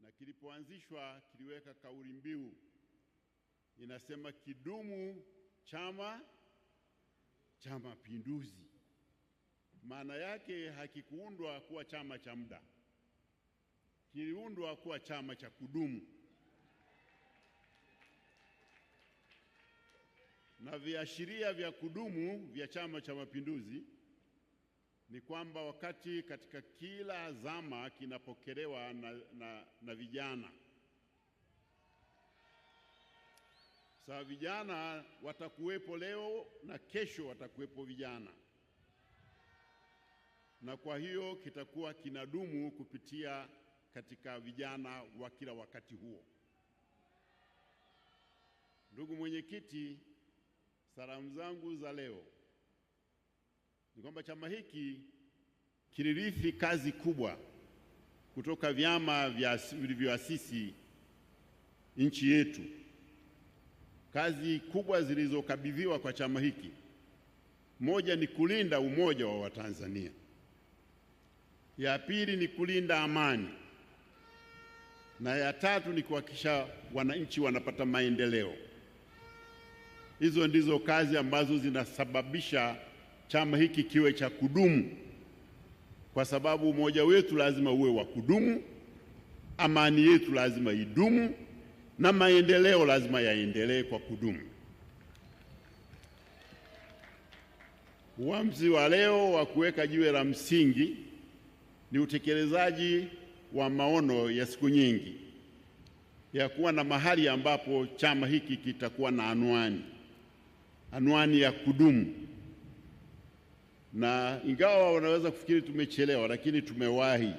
na kilipoanzishwa kiliweka kauli mbiu inasema kidumu Chama cha Mapinduzi. Maana yake hakikuundwa kuwa chama cha muda, kiliundwa kuwa chama cha kudumu. Na viashiria vya kudumu vya Chama cha Mapinduzi ni kwamba wakati katika kila zama kinapokelewa na vijana. Sasa vijana watakuwepo leo na kesho watakuwepo vijana, na kwa hiyo kitakuwa kinadumu kupitia katika vijana wa kila wakati huo. Ndugu mwenyekiti, salamu zangu za leo ni kwamba chama hiki kilirithi kazi kubwa kutoka vyama vilivyoasisi nchi yetu. Kazi kubwa zilizokabidhiwa kwa chama hiki, moja ni kulinda umoja wa Watanzania, ya pili ni kulinda amani, na ya tatu ni kuhakikisha wananchi wanapata maendeleo. Hizo ndizo kazi ambazo zinasababisha chama hiki kiwe cha kudumu, kwa sababu umoja wetu lazima uwe wa kudumu, amani yetu lazima idumu, na maendeleo lazima yaendelee kwa kudumu. Uamuzi wa leo wa kuweka jiwe la msingi ni utekelezaji wa maono ya siku nyingi ya kuwa na mahali ambapo chama hiki kitakuwa na anwani ya kudumu. Na ingawa wanaweza kufikiri tumechelewa, lakini tumewahi.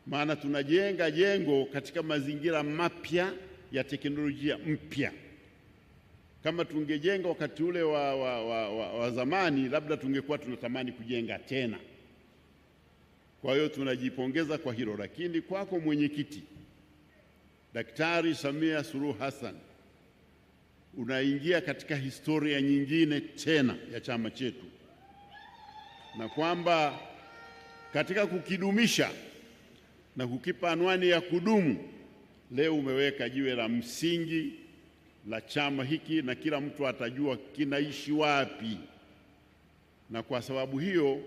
Maana tunajenga jengo katika mazingira mapya ya teknolojia mpya. Kama tungejenga wakati ule wa zamani, labda tungekuwa tunatamani kujenga tena. Kwa hiyo tunajipongeza kwa hilo, lakini kwako mwenyekiti Daktari Samia Suluhu Hassan, unaingia katika historia nyingine tena ya chama chetu, na kwamba katika kukidumisha na kukipa anwani ya kudumu, leo umeweka jiwe la msingi la chama hiki, na kila mtu atajua kinaishi wapi. Na kwa sababu hiyo,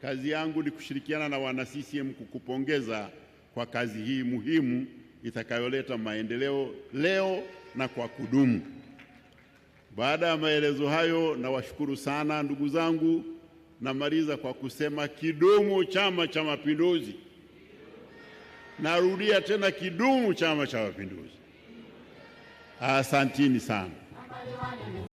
kazi yangu ni kushirikiana na wana CCM kukupongeza kwa kazi hii muhimu itakayoleta maendeleo leo na kwa kudumu. Baada ya maelezo hayo, nawashukuru sana ndugu zangu. Namaliza kwa kusema kidumu Chama cha Mapinduzi. Narudia tena, kidumu Chama cha Mapinduzi. Asanteni sana.